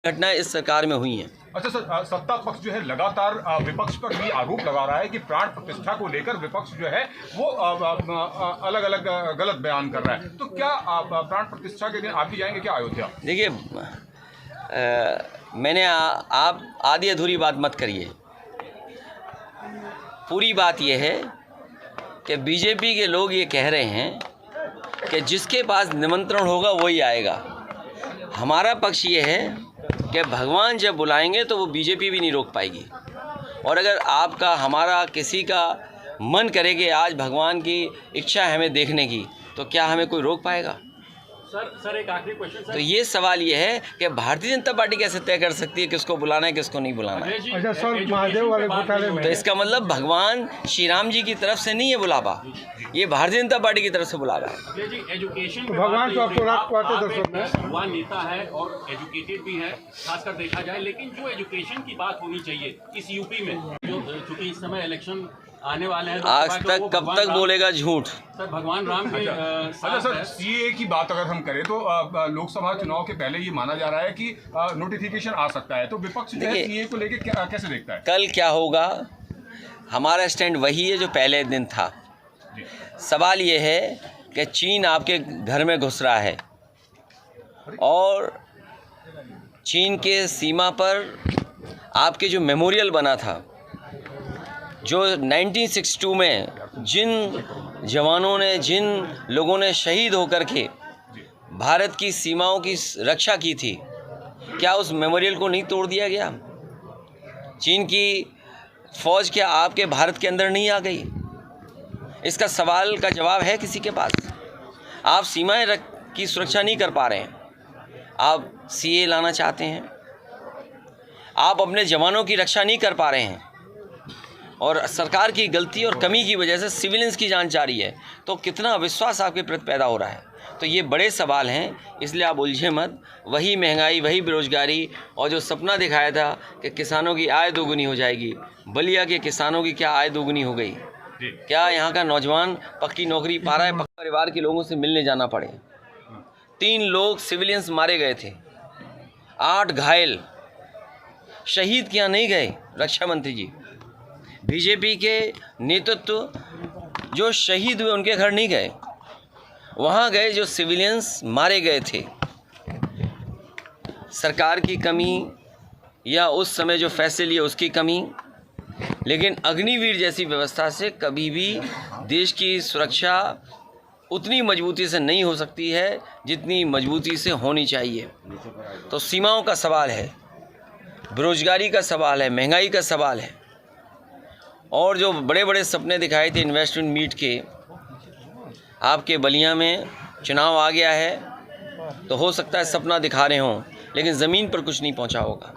घटनाएं इस सरकार में हुई हैं। अच्छा सर, सत्ता पक्ष जो है लगातार विपक्ष पर भी आरोप लगा रहा है कि प्राण प्रतिष्ठा को लेकर विपक्ष जो है वो अलग अलग गलत बयान कर रहा है। तो क्या प्राण प्रतिष्ठा के दिन आप भी जाएंगे क्या अयोध्या? देखिए, मैंने आप आधी अधूरी बात मत करिए। पूरी बात यह है कि बीजेपी के लोग ये कह रहे हैं कि जिसके पास निमंत्रण होगा वही आएगा। हमारा पक्ष ये है कि भगवान जब बुलाएंगे तो वो बीजेपी भी नहीं रोक पाएगी। और अगर आपका हमारा किसी का मन करे कि आज भगवान की इच्छा है हमें देखने की, तो क्या हमें कोई रोक पाएगा? सर एक आखिरी क्वेश्चन सर। तो ये सवाल ये है कि भारतीय जनता पार्टी कैसे तय कर सकती है किसको बुलाना है किसको नहीं बुलाना है। अच्छा सर, महादेव वाले घोटाले में तो इसका मतलब भगवान श्री राम जी की तरफ से नहीं है बुलावा, ये भारतीय जनता पार्टी की तरफ से बुलावा है। जी, एजुकेशन तो भगवान तो आपको रात को आते दर्शक में युवा नेता है और एजुकेटेड भी है, खासकर देखा जाए। लेकिन जो एजुकेशन की बात होनी चाहिए इस यूपी में, जो चूंकि इस समय इलेक्शन आने वाले हैं, आज तक कब तक बोलेगा झूठ? सर भगवान राम के अच्छा सर, सीए की बात अगर हम करें तो लोकसभा चुनाव के पहले ये माना जा रहा है कि नोटिफिकेशन आ सकता है, तो विपक्ष जो है सीए को लेकर कैसे देखता है? कल क्या होगा, हमारा स्टैंड वही है जो पहले दिन था। सवाल ये है कि चीन आपके घर में घुस रहा है और चीन के सीमा पर आपके जो मेमोरियल बना था, जो 1962 में जिन जवानों ने, जिन लोगों ने शहीद होकर के भारत की सीमाओं की रक्षा की थी, क्या उस मेमोरियल को नहीं तोड़ दिया गया? चीन की फ़ौज क्या आपके भारत के अंदर नहीं आ गई? इसका सवाल का जवाब है किसी के पास? आप सीमाएं की सुरक्षा नहीं कर पा रहे हैं, आप सीए लाना चाहते हैं, आप अपने जवानों की रक्षा नहीं कर पा रहे हैं और सरकार की गलती और कमी की वजह से सिविलियंस की जान जा रही है, तो कितना अविश्वास आपके प्रति पैदा हो रहा है? तो ये बड़े सवाल हैं, इसलिए आप उलझे मत। वही महंगाई, वही बेरोजगारी और जो सपना दिखाया था कि किसानों की आय दोगुनी हो जाएगी, बलिया के किसानों की क्या आय दोगुनी हो गई? क्या यहाँ का नौजवान पक्की नौकरी पा रहा है? पक्का परिवार के लोगों से मिलने जाना पड़े। 3 लोग सिविलियंस मारे गए थे, 8 घायल, शहीद किया नहीं गए रक्षा मंत्री जी। बीजेपी के नेतृत्व जो शहीद हुए उनके घर नहीं गए, वहाँ गए जो सिविलियंस मारे गए थे। सरकार की कमी या उस समय जो फैसले लिए उसकी कमी, लेकिन अग्निवीर जैसी व्यवस्था से कभी भी देश की सुरक्षा उतनी मजबूती से नहीं हो सकती है जितनी मजबूती से होनी चाहिए। तो सीमाओं का सवाल है, बेरोजगारी का सवाल है, महंगाई का सवाल है, और जो बड़े बड़े सपने दिखाए थे इन्वेस्टमेंट मीट के, आपके बलिया में चुनाव आ गया है तो हो सकता है सपना दिखा रहे हों लेकिन ज़मीन पर कुछ नहीं पहुंचा होगा।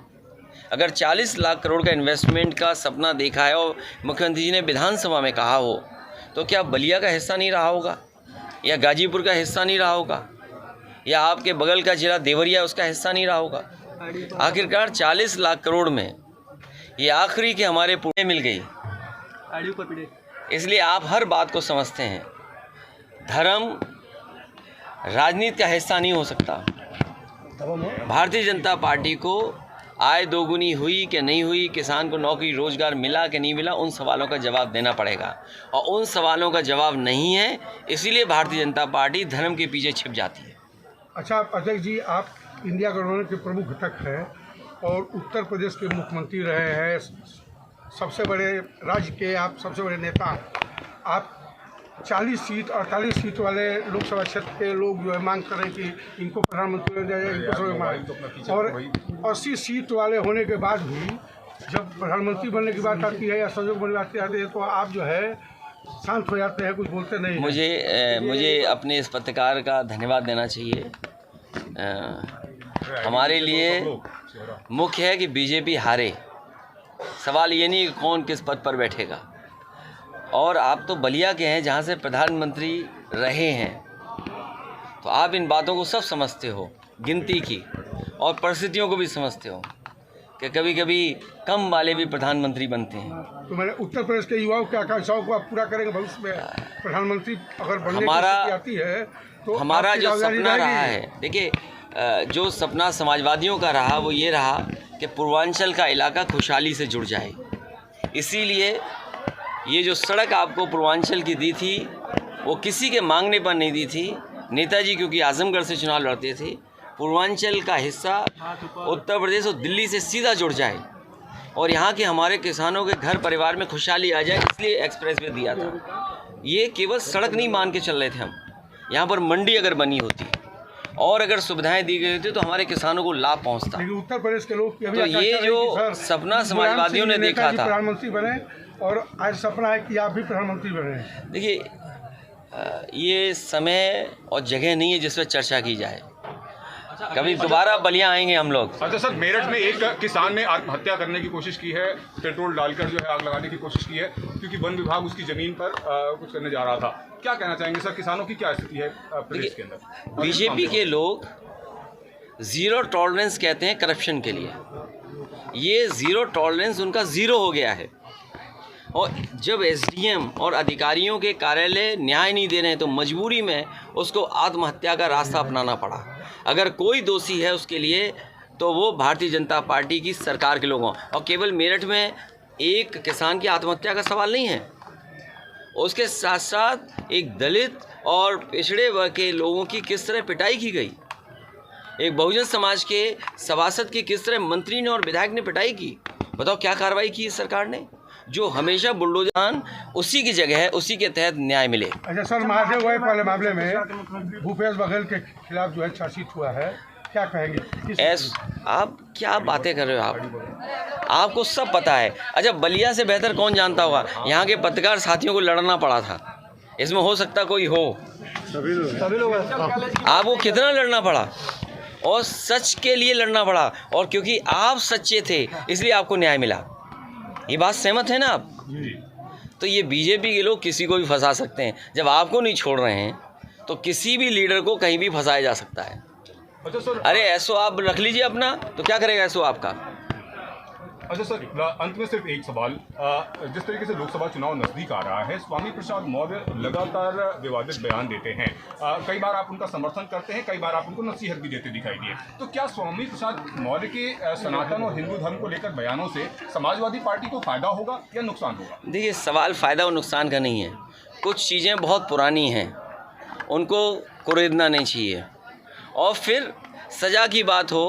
अगर 40 लाख करोड़ का इन्वेस्टमेंट का सपना देखा है और मुख्यमंत्री जी ने विधानसभा में कहा हो, तो क्या बलिया का हिस्सा नहीं रहा होगा, या गाजीपुर का हिस्सा नहीं रहा होगा, या आपके बगल का जिला देवरिया उसका हिस्सा नहीं रहा होगा? आखिरकार 40 लाख करोड़ में ये आखिरी के हमारे पुणे मिल गई। इसलिए आप हर बात को समझते हैं। धर्म राजनीति का हिस्सा नहीं हो सकता। भारतीय जनता पार्टी को आय दोगुनी हुई कि नहीं हुई, किसान को नौकरी रोजगार मिला कि नहीं मिला, उन सवालों का जवाब देना पड़ेगा, और उन सवालों का जवाब नहीं है, इसीलिए भारतीय जनता पार्टी धर्म के पीछे छिप जाती है। अच्छा अध्यक्ष जी, आप इंडिया गठबंधन के प्रमुख घटक हैं और उत्तर प्रदेश के मुख्यमंत्री रहे हैं, सबसे बड़े राज्य के आप सबसे बड़े नेता। आप 40 सीट 48 सीट वाले लोकसभा क्षेत्र के लोग जो है मांग कर रहे हैं कि इनको प्रधानमंत्री बनाया जाए, इनको सब मांग, और 80 सीट वाले होने के बाद भी जब प्रधानमंत्री बनने की बात आती है या संसद बनने की बात आती है तो आप जो है शांत हो जाते हैं, कुछ बोलते नहीं। मुझे अपने इस पत्रकार का धन्यवाद देना चाहिए। हमारे लिए मुख्य है कि बीजेपी हारे, सवाल ये नहीं कि कौन किस पद पर बैठेगा। और आप तो बलिया के हैं जहाँ से प्रधानमंत्री रहे हैं, तो आप इन बातों को सब समझते हो, गिनती की और परिस्थितियों को भी समझते हो कि कभी कभी कम वाले भी प्रधानमंत्री बनते हैं। तो मैंने उत्तर प्रदेश के युवाओं की आकांक्षाओं को आप पूरा करेंगे भविष्य में? प्रधानमंत्री अगर बनने की स्थिति आती है तो हमारा जो सपना रहा है, देखिए जो सपना समाजवादियों का रहा वो ये रहा कि पूर्वांचल का इलाका खुशहाली से जुड़ जाए। इसीलिए ये जो सड़क आपको पूर्वांचल की दी थी वो किसी के मांगने पर नहीं दी थी। नेताजी क्योंकि आजमगढ़ से चुनाव लड़ते थे, पूर्वांचल का हिस्सा उत्तर प्रदेश और दिल्ली से सीधा जुड़ जाए और यहाँ के हमारे किसानों के घर परिवार में खुशहाली आ जाए, इसलिए एक्सप्रेस वे दिया था। ये केवल सड़क नहीं मान के चल रहे थे हम, यहाँ पर मंडी अगर बनी होती और अगर सुविधाएं दी गई होती तो हमारे किसानों को लाभ पहुँचता। लेकिन उत्तर प्रदेश के लोग तो ये जो सपना समाजवादियों ने देखा था, प्रधानमंत्री बने और आज सपना है कि आप भी प्रधानमंत्री बने। देखिए ये समय और जगह नहीं है जिस पर चर्चा की जाए। कभी दोबारा बलिया आएंगे हम लोग। अच्छा सर, मेरठ में एक किसान ने आत्महत्या करने की कोशिश की है, पेट्रोल डालकर जो है आग लगाने की कोशिश की है, क्योंकि वन विभाग उसकी जमीन पर कुछ करने जा रहा था। क्या कहना चाहेंगे सर, किसानों की क्या स्थिति है प्रदेश के अंदर? बीजेपी के लोग ज़ीरो टॉलरेंस कहते हैं करप्शन के लिए। ये ज़ीरो टॉलरेंस उनका ज़ीरो हो गया है और जब एसडीएम और अधिकारियों के कार्यालय न्याय नहीं दे रहे हैं तो मजबूरी में उसको आत्महत्या का रास्ता अपनाना पड़ा। अगर कोई दोषी है उसके लिए तो वो भारतीय जनता पार्टी की सरकार के लोगों, और केवल मेरठ में एक किसान की आत्महत्या का सवाल नहीं है, उसके साथ साथ एक दलित और पिछड़े वर्ग के लोगों की किस तरह पिटाई की गई, एक बहुजन समाज के सभासद की किस तरह मंत्री ने और विधायक ने पिटाई की। बताओ क्या कार्रवाई की इस सरकार ने? जो हमेशा बुलडोजर उसी की जगह है, उसी के तहत न्याय मिले। अच्छा सर, महादेव वाले वाले मामले में भूपेश बघेल के खिलाफ जो है चार्जशीट हुआ है, क्या कहेंगे? आप क्या बातें कर रहे हो? आपको सब पता है। अच्छा, बलिया से बेहतर कौन जानता होगा? यहाँ के पत्रकार साथियों को लड़ना पड़ा था, इसमें हो सकता कोई हो, सभी लोग आपको कितना लड़ना पड़ा और सच के लिए लड़ना पड़ा, और क्योंकि आप सच्चे थे इसलिए आपको न्याय मिला। ये बात सहमत है ना आप? तो ये बीजेपी के लोग किसी को भी फंसा सकते हैं। जब आपको नहीं छोड़ रहे हैं तो किसी भी लीडर को कहीं भी फंसाया जा सकता है। अरे ऐसो आप रख लीजिए अपना, तो क्या करेगा ऐसो आपका? अच्छा सर, अंत में सिर्फ एक सवाल, जिस तरीके से लोकसभा चुनाव नजदीक आ रहा है, स्वामी प्रसाद मौर्य लगातार विवादित बयान देते हैं। कई बार आप उनका समर्थन करते हैं, कई बार आप उनको नसीहत भी देते दिखाई दिए। तो क्या स्वामी प्रसाद मौर्य के सनातन और हिंदू धर्म को लेकर बयानों से समाजवादी पार्टी को फायदा होगा या नुकसान होगा? देखिए, सवाल फ़ायदा और नुकसान का नहीं है। कुछ चीज़ें बहुत पुरानी हैं, उनको कुरेदना नहीं चाहिए। और फिर सज़ा की बात हो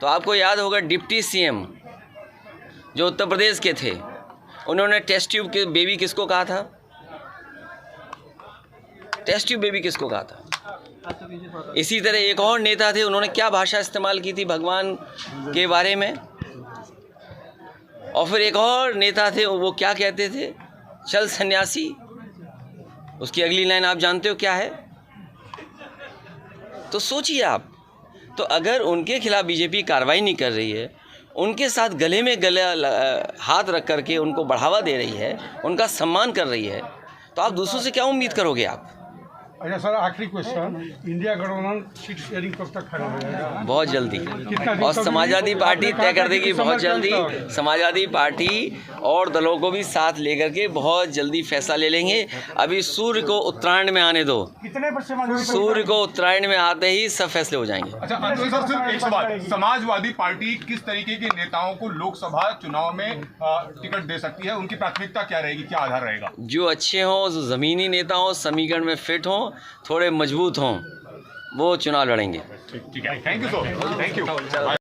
तो आपको याद होगा डिप्टी सीएम जो उत्तर प्रदेश के थे, उन्होंने टेस्ट ट्यूब के बेबी किसको कहा था? टेस्ट ट्यूब बेबी किसको कहा था? इसी तरह एक और नेता थे, उन्होंने क्या भाषा इस्तेमाल की थी भगवान के बारे में? और फिर एक और नेता थे, वो क्या कहते थे? चल सन्यासी। उसकी अगली लाइन आप जानते हो क्या है? तो सोचिए आप, तो अगर उनके खिलाफ बीजेपी कार्रवाई नहीं कर रही है, उनके साथ गले में हाथ रख करके उनको बढ़ावा दे रही है, उनका सम्मान कर रही है, तो आप दूसरों से क्या उम्मीद करोगे आप? अच्छा सर, आखिरी क्वेश्चन, इंडिया गठबंधन सीट शेयरिंग कब तक खत्म हो जाएगा? बहुत जल्दी। और समाजवादी पार्टी तय कर देगी बहुत जल्दी। समाजवादी पार्टी और दलों को भी साथ लेकर के बहुत जल्दी फैसला ले लेंगे। अभी सूर्य को उत्तरायण में आने दो, सूर्य को उत्तरायण में आते ही सब फैसले हो जाएंगे। अच्छा, अंत में सर सिर्फ एक सवाल, समाजवादी पार्टी किस तरीके के नेताओं को लोकसभा चुनाव में टिकट दे सकती है? उनकी प्राथमिकता क्या रहेगी, क्या आधार रहेगा? जो अच्छे हों, जो ज़मीनी नेता हों, समीकरण में फिट हों, थोड़े मजबूत हों, वो चुनाव लड़ेंगे। ठीक है, thank you sir, thank you.